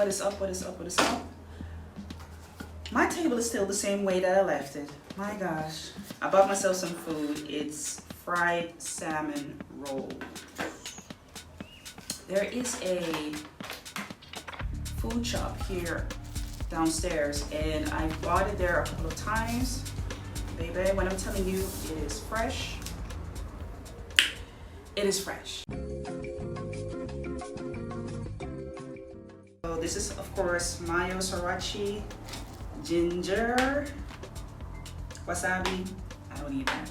What is up? What is up? What is up? My table is still the same way that I left it. My gosh. I bought myself some food. It's fried salmon rolls. There is a food shop here downstairs, and I bought it there a couple of times. Baby, when I'm telling you, it is fresh. It is fresh. So this is, of course, mayo, sriracha, ginger, wasabi. I don't eat that.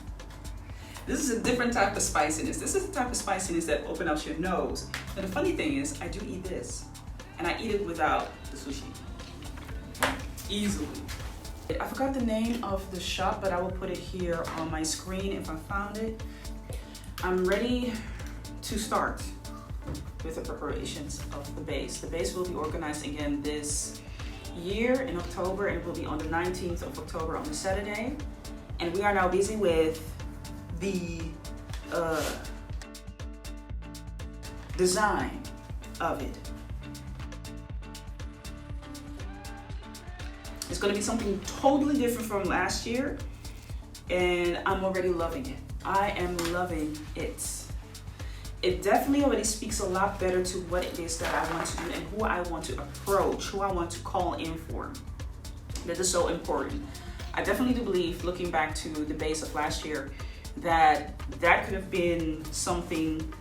This is a different type of spiciness. This is the type of spiciness that opens up your nose. And the funny thing is, I do eat this. And I eat it without the sushi. Easily. I forgot the name of the shop, but I will put it here on my screen if I found it. I'm ready to start with the preparations of the base. The base will be organized again this year in October, and it will be on the 19th of October on a Saturday. And we are now busy with the design of it. It's going to be something totally different from last year, and I'm already loving it. I am loving it. It definitely already speaks a lot better to what it is that I want to do and who I want to approach, who I want to call in for. That is so important. I definitely do believe, looking back to the base of last year, that could have been something,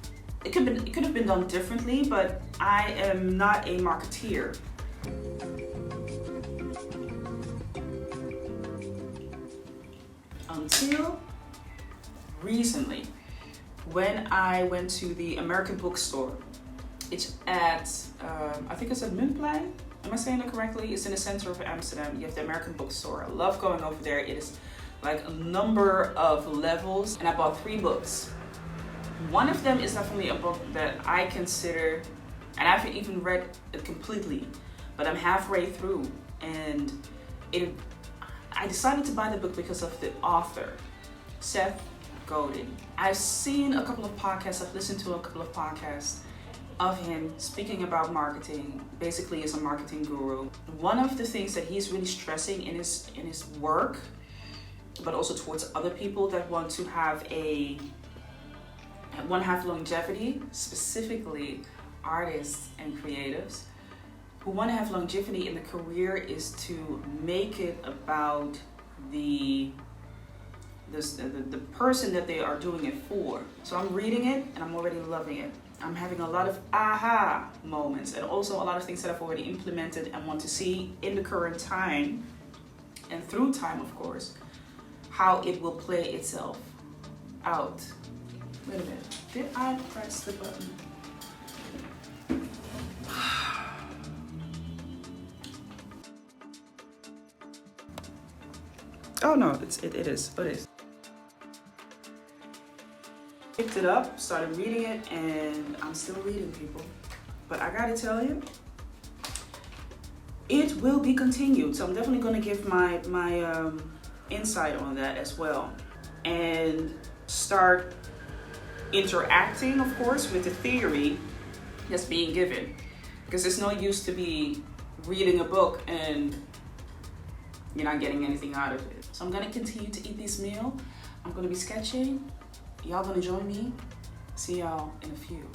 it could have been done differently, but I am not a marketeer. Until recently, when I went to the American bookstore. It's at, I think it's at Muntplein. Am I saying it correctly? It's in the center of Amsterdam. You have the American bookstore. I love going over there. It is like a number of levels, and I bought 3 books. One of them is definitely a book that I consider, and I haven't even read it completely, but I'm halfway through, and I decided to buy the book because of the author, Seth Godin. I've seen a couple of podcasts, I've listened to a couple of podcasts of him speaking about marketing, basically as a marketing guru. One of the things that he's really stressing in his work, but also towards other people that want to have longevity, specifically artists and creatives who want to have longevity in the career, is to make it about the person that they are doing it for. So I'm reading it and I'm already loving it. I'm having a lot of aha moments, and also a lot of things that I've already implemented and want to see in the current time, and through time, of course, how it will play itself out. Wait a minute, did I press the button? Oh no, it is. Picked it up, started reading it, and I'm still reading, people. But I gotta tell you, it will be continued. So I'm definitely gonna give my insight on that as well, and start interacting, of course, with the theory that's being given. Because it's no use to be reading a book and you're not getting anything out of it. So I'm gonna continue to eat this meal. I'm gonna be sketching. Y'all gonna join me? See y'all in a few.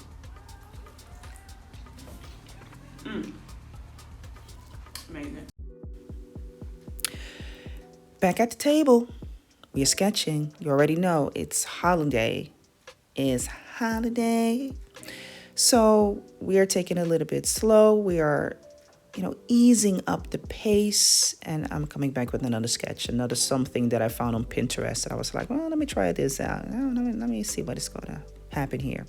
Amazing. Back at the table. We are sketching. You already know it's holiday. It's holiday. So we are taking it a little bit slow. We are, easing up the pace, and I'm coming back with another sketch, another something that I found on Pinterest, and I was like, well, let me try this out. Let me see what is going to happen here.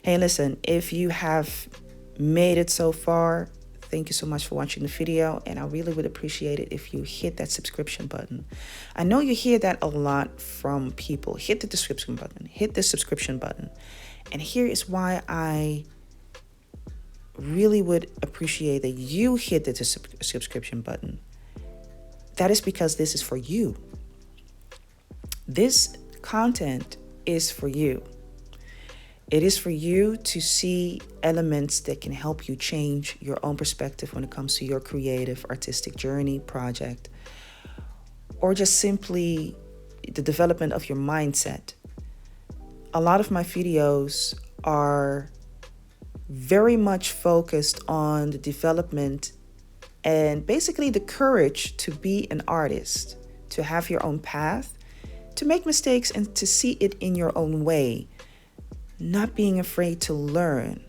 Hey, listen, if you have made it so far, thank you so much for watching the video, and I really would appreciate it if you hit that subscription button. I know you hear that a lot from people. Hit the subscription button. Hit the subscription button. And here is why I really would appreciate that you hit the subscription button. That is because this is for you. This content is for you. It is for you to see elements that can help you change your own perspective when it comes to your creative, artistic journey, project, or just simply the development of your mindset. A lot of my videos are very much focused on the development and basically the courage to be an artist, to have your own path, to make mistakes and to see it in your own way, not being afraid to learn.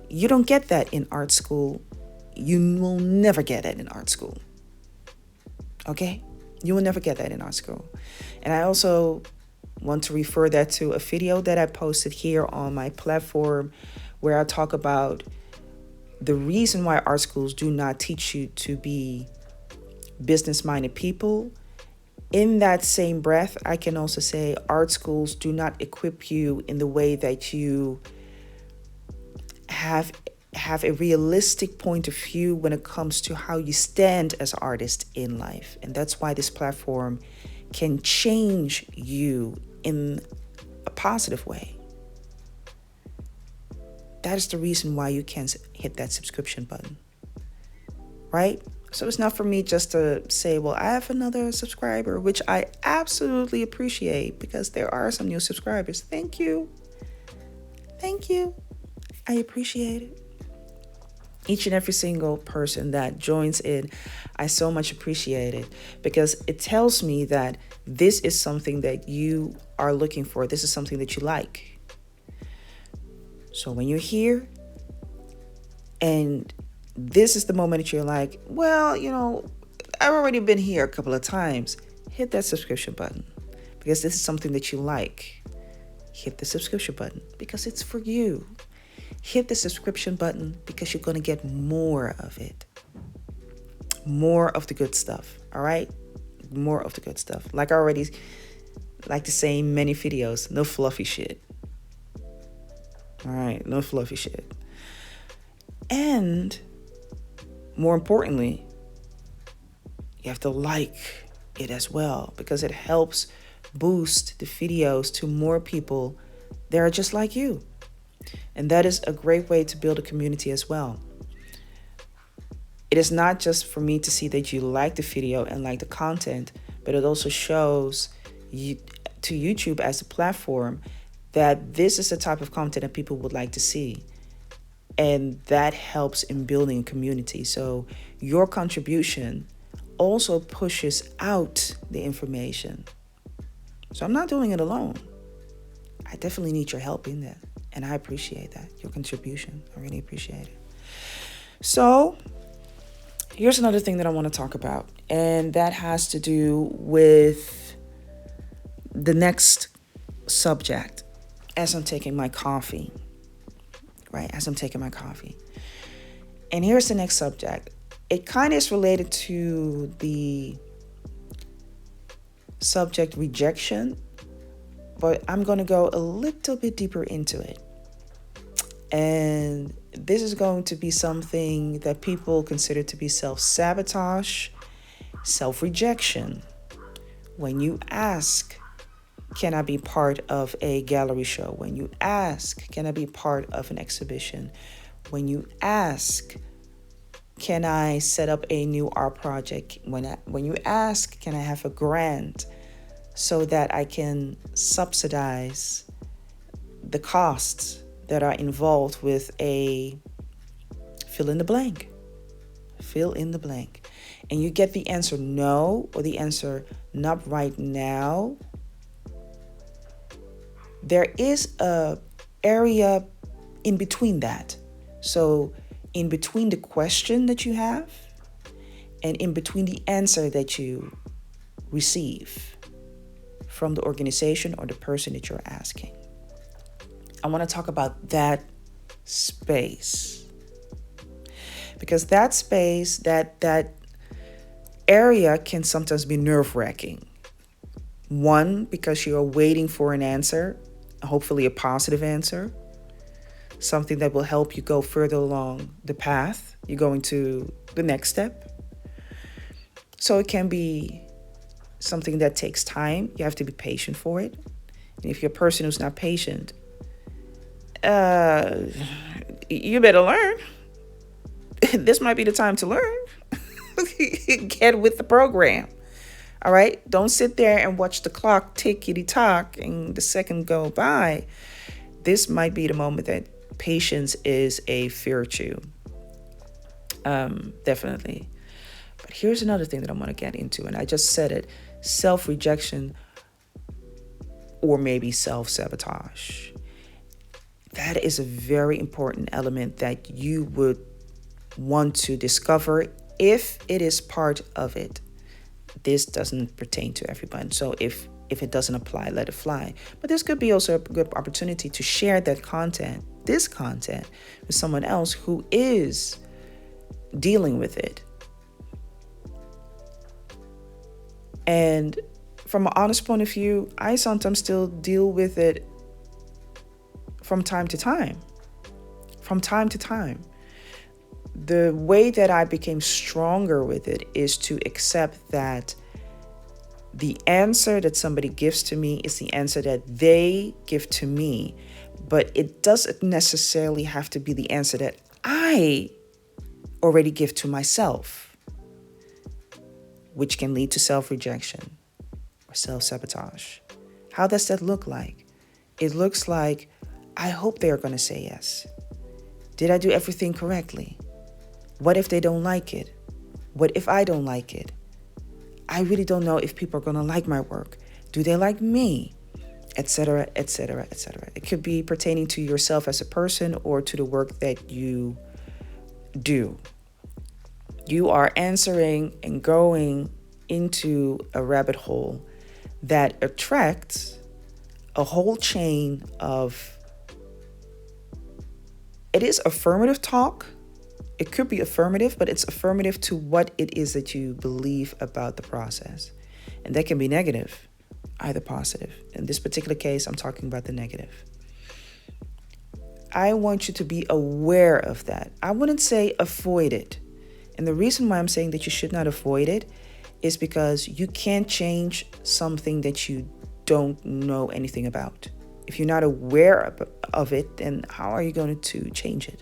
You don't get that in art school. You will never get it in art school. Okay? You will never get that in art school. And I also want to refer that to a video that I posted here on my platform where I talk about the reason why art schools do not teach you to be business-minded people. In that same breath, I can also say art schools do not equip you in the way that you have a realistic point of view when it comes to how you stand as an artist in life. And that's why this platform can change you in a positive way. That is the reason why you can hit that subscription button, right? So it's not for me just to say, well, I have another subscriber, which I absolutely appreciate because there are some new subscribers. Thank you. Thank you. I appreciate it. Each and every single person that joins in, I so much appreciate it because it tells me that this is something that you are looking for. This is something that you like. So when you're here and this is the moment that you're like, well, I've already been here a couple of times. Hit that subscription button because this is something that you like. Hit the subscription button because it's for you. Hit the subscription button because you're going to get more of it. More of the good stuff. All right? More of the good stuff. Like I already like to say in many videos, no fluffy shit. All right? No fluffy shit. And more importantly, you have to like it as well because it helps boost the videos to more people that are just like you. And that is a great way to build a community as well. It is not just for me to see that you like the video and like the content, but it also shows you to YouTube as a platform that this is the type of content that people would like to see. And that helps in building a community. So your contribution also pushes out the information. So I'm not doing it alone. I definitely need your help in that. And I appreciate that, your contribution. I really appreciate it. So here's another thing that I want to talk about. And that has to do with the next subject as I'm taking my coffee. Right, as I'm taking my coffee. And here's the next subject. It kind of is related to the subject rejection, but I'm going to go a little bit deeper into it. And this is going to be something that people consider to be self-sabotage, self-rejection. When you ask, can I be part of a gallery show? When you ask, can I be part of an exhibition? When you ask, can I set up a new art project? When you ask, can I have a grant so that I can subsidize the costs that are involved with a fill in the blank? Fill in the blank. And you get the answer no or the answer not right now. There is a area in between that. So in between the question that you have and in between the answer that you receive from the organization or the person that you're asking. I want to talk about that space. Because that space, that area can sometimes be nerve-wracking. One, because you're waiting for an answer, hopefully a positive answer, something that will help you go further along the path. You're going to the next step. So it can be something that takes time. You have to be patient for it. And if you're a person who's not patient, you better learn. This might be the time to learn. Get with the program. All right. Don't sit there and watch the clock tickety tock and the second go by. This might be the moment that patience is a virtue. Definitely. But here's another thing that I'm going to get into. And I just said it. Self-rejection or maybe self-sabotage. That is a very important element that you would want to discover if it is part of it. This doesn't pertain to everyone. So if it doesn't apply, let it fly. But this could be also a good opportunity to share that content, this content, with someone else who is dealing with it. And from an honest point of view, I sometimes still deal with it from time to time. From time to time. The way that I became stronger with it is to accept that the answer that somebody gives to me is the answer that they give to me. But it doesn't necessarily have to be the answer that I already give to myself, which can lead to self-rejection or self-sabotage. How does that look like? It looks like, I hope they are going to say yes. Did I do everything correctly? What if they don't like it? What if I don't like it? I really don't know if people are going to like my work. Do they like me? Etc., etc., etc. It could be pertaining to yourself as a person or to the work that you do. You are answering and going into a rabbit hole that attracts a whole chain of, it is affirmative talk. It could be affirmative, but it's affirmative to what it is that you believe about the process. And that can be negative, either positive. In this particular case, I'm talking about the negative. I want you to be aware of that. I wouldn't say avoid it. And the reason why I'm saying that you should not avoid it is because you can't change something that you don't know anything about. If you're not aware of it, then how are you going to change it?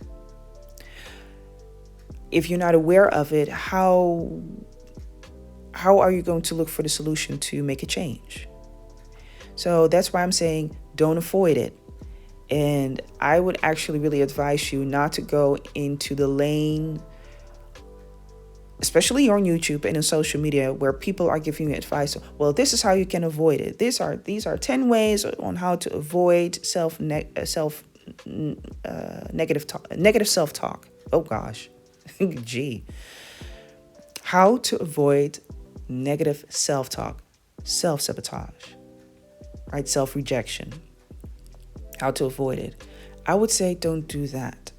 If you're not aware of it, how are you going to look for the solution to make a change? So that's why I'm saying don't avoid it. And I would actually really advise you not to go into the lane, especially on YouTube and in social media, where people are giving you advice. Well, this is how you can avoid it. These are 10 ways on how to avoid negative self-talk. Oh gosh. Gee. How to avoid negative self-talk, self-sabotage, right? Self-rejection. How to avoid it. I would say don't do that.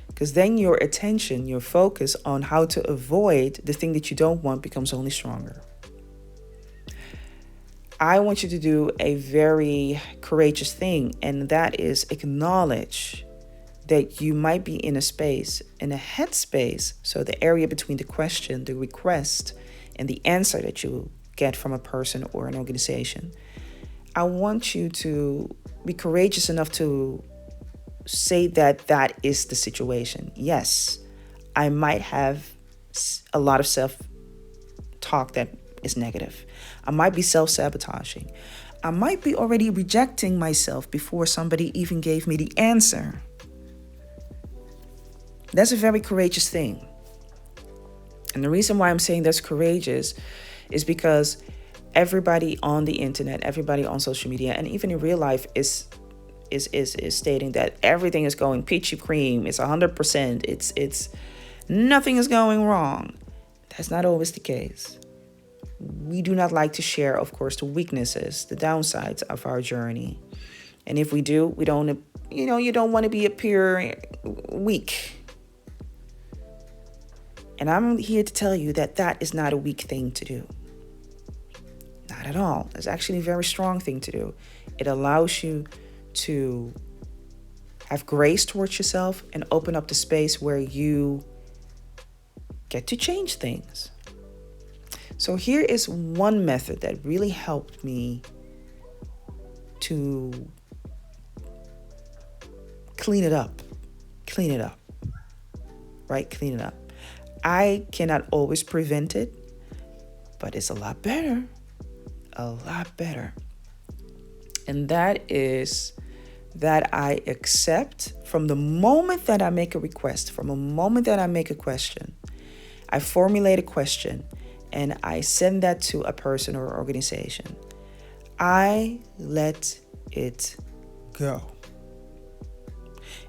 Because then your attention, your focus on how to avoid the thing that you don't want becomes only stronger. I want you to do a very courageous thing, and that is acknowledge that you might be in a space, in a headspace, so the area between the question, the request, and the answer that you get from a person or an organization. I want you to be courageous enough to say that that is the situation. Yes, I might have a lot of self-talk that is negative. I might be self-sabotaging. I might be already rejecting myself before somebody even gave me the answer. That's a very courageous thing. And the reason why I'm saying that's courageous is because everybody on the internet, everybody on social media, and even in real life is stating that everything is going peachy cream. It's 100%. It's nothing is going wrong. That's not always the case. We do not like to share, of course, the weaknesses, the downsides of our journey. And if we do, we don't, you don't want to appear weak. And I'm here to tell you that that is not a weak thing to do. Not at all. It's actually a very strong thing to do. It allows you to have grace towards yourself and open up the space where you get to change things. So here is one method that really helped me to clean it up. Clean it up. Right? Clean it up. I cannot always prevent it, but it's a lot better. A lot better. And that is that I accept from the moment that I make a request, from a moment that I make a question, I formulate a question and I send that to a person or organization. I let it go.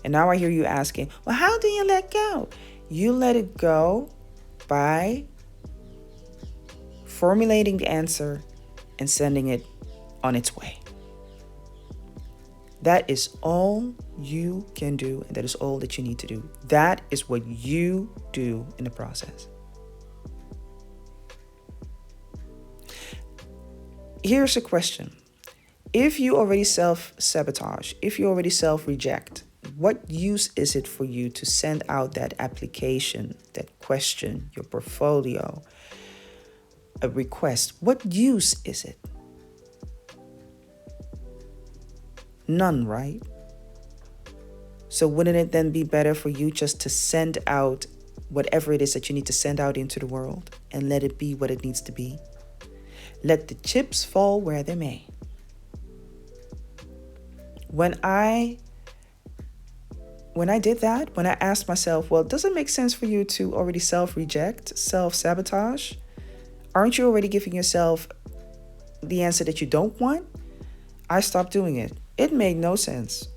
And now I hear you asking, well, how do you let go? You let it go by formulating the answer and sending it on its way. That is all you can do, and that is all that you need to do. That is what you do in the process. Here's a question. If you already self-sabotage, if you already self-reject, what use is it for you to send out that application, that question, your portfolio, a request? What use is it? None, right? So wouldn't it then be better for you just to send out whatever it is that you need to send out into the world and let it be what it needs to be? Let the chips fall where they may. When I did that, when I asked myself, well, does it make sense for you to already self-reject, self-sabotage? Aren't you already giving yourself the answer that you don't want? I stopped doing it. It made no sense.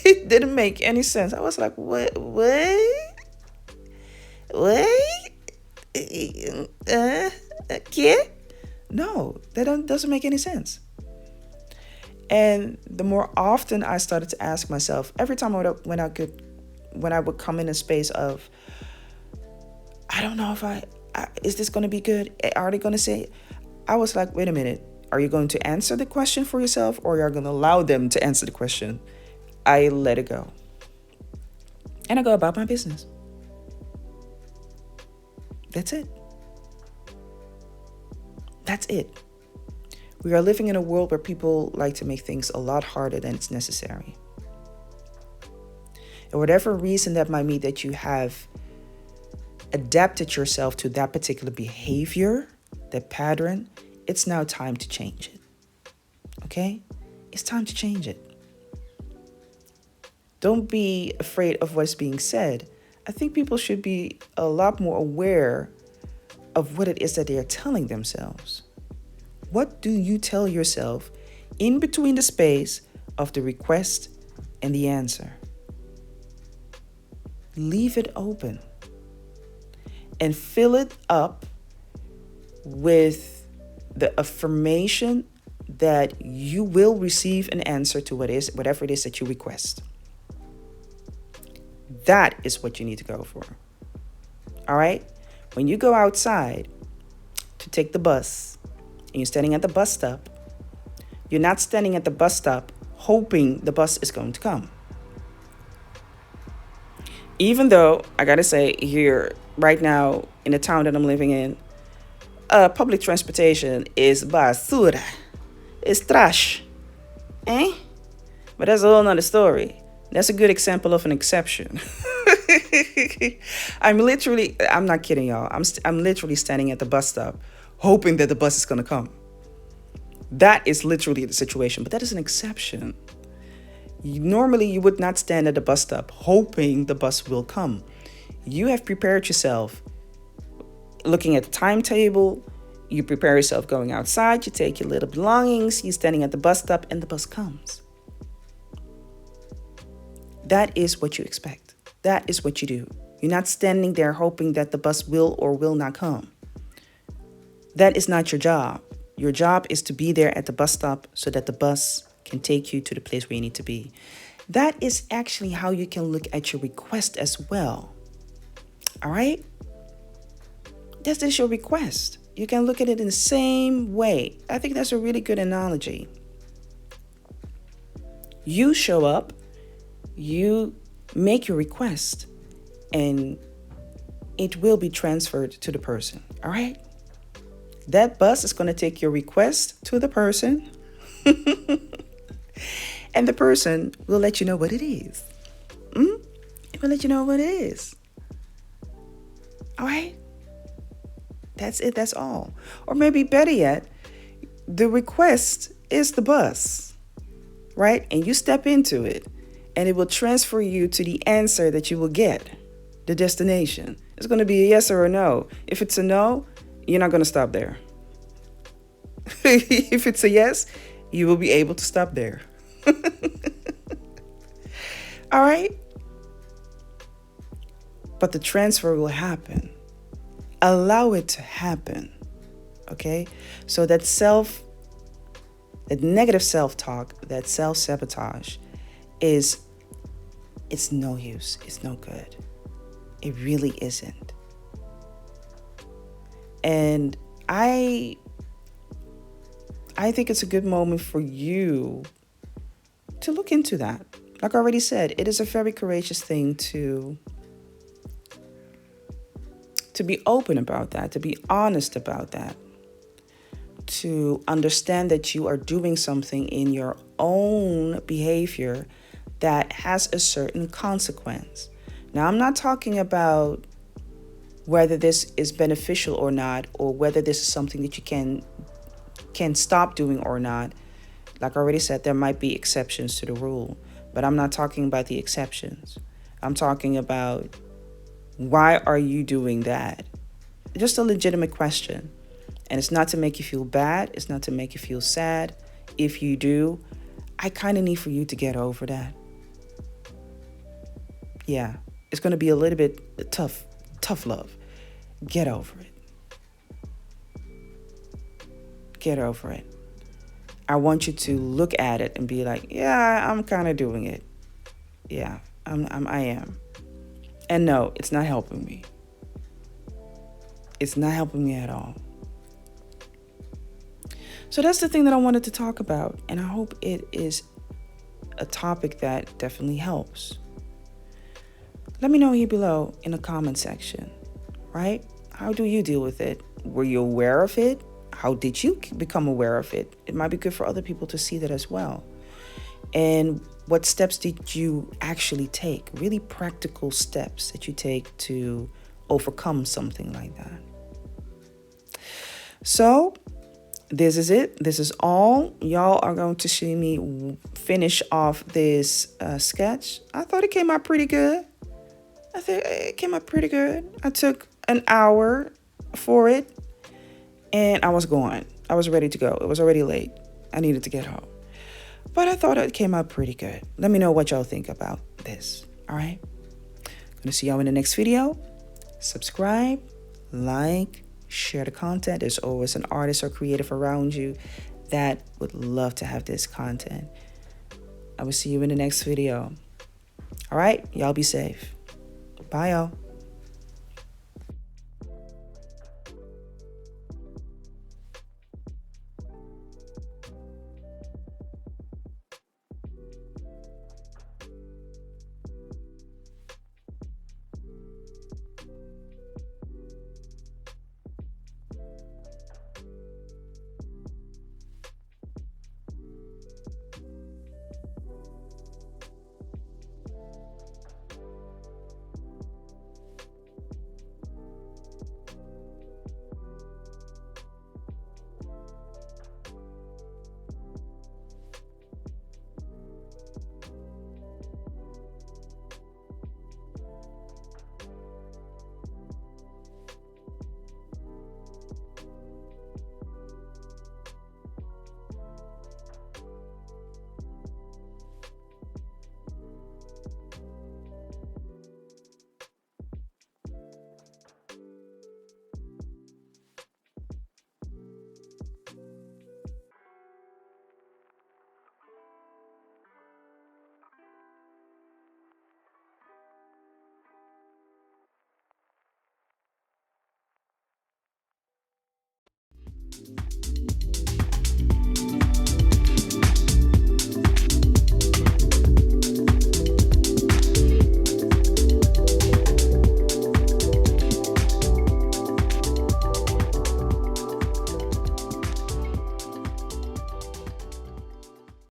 It didn't make any sense. I was like, what? Kid? No, that doesn't make any sense. And the more often I started to ask myself, every time when I would come in a space of, I don't know if is this going to be good? Are they going to say it? I was like, wait a minute. Are you going to answer the question for yourself, or are you going to allow them to answer the question? I let it go. And I go about my business. That's it. That's it. We are living in a world where people like to make things a lot harder than it's necessary. And whatever reason that might be that you have adapted yourself to that particular behavior, that pattern, it's now time to change it. Okay? It's time to change it. Don't be afraid of what's being said. I think people should be a lot more aware of what it is that they are telling themselves. What do you tell yourself in between the space of the request and the answer? Leave it open and fill it up with the affirmation that you will receive an answer to whatever it is that you request. That is what you need to go for. All right? When you go outside to take the bus and you're standing at the bus stop, you're not standing at the bus stop hoping the bus is going to come. Even though, I gotta say, here, right now, in the town that I'm living in, public transportation is basura. It's trash. But that's a whole nother story. That's a good example of an exception. I'm not kidding, y'all. I'm literally standing at the bus stop hoping that the bus is going to come. That is literally the situation, but that is an exception. Normally, you would not stand at the bus stop hoping the bus will come. You have prepared yourself looking at the timetable. You prepare yourself going outside. You take your little belongings. You're standing at the bus stop and the bus comes. That is what you expect. That is what you do. You're not standing there hoping that the bus will or will not come. That is not your job. Your job is to be there at the bus stop so that the bus can take you to the place where you need to be. That is actually how you can look at your request as well. All right? That is your request. You can look at it in the same way. I think that's a really good analogy. You show up, you make your request, and it will be transferred to the person. All right? That bus is going to take your request to the person. And the person will let you know what it is. we'll let you know what it is. All right? That's it. That's all. Or maybe better yet, the request is the bus, right? And you step into it and it will transfer you to the answer that you will get, the destination. It's going to be a yes or a no. If it's a no, you're not going to stop there. If it's a yes, you will be able to stop there. All right? But the transfer will happen. Allow it to happen. Okay? So that negative self-talk, that self-sabotage it's no use. It's no good. It really isn't. And I think it's a good moment for you to look into that. Like I already said, it is a very courageous thing to be open about that, to be honest about that, to understand that you are doing something in your own behavior that has a certain consequence. Now, I'm not talking about whether this is beneficial or not, or whether this is something that you can stop doing or not. Like I already said, there might be exceptions to the rule, but I'm not talking about the exceptions. I'm talking about, why are you doing that? Just a legitimate question. And it's not to make you feel bad. It's not to make you feel sad. If you do, I kind of need for you to get over that. Yeah, it's going to be a little bit tough love. Get over it. Get over it. I want you to look at it and be like, yeah, I'm kind of doing it. Yeah, I am. And no, it's not helping me. It's not helping me at all. So that's the thing that I wanted to talk about. And I hope it is a topic that definitely helps. Let me know here below in the comment section, right? How do you deal with it? Were you aware of it? How did you become aware of it? It might be good for other people to see that as well. And what steps did you actually take? Really practical steps that you take to overcome something like that. So this is it. This is all. Y'all are going to see me finish off this sketch. I thought it came out pretty good. I took an hour for it and I was going. I was ready to go. It was already late. I needed to get home. But I thought it came out pretty good. Let me know what y'all think about this. All right? Gonna see y'all in the next video. Subscribe, like, share the content. There's always an artist or creative around you that would love to have this content. I will see you in the next video. All right? Y'all be safe. Bye, y'all.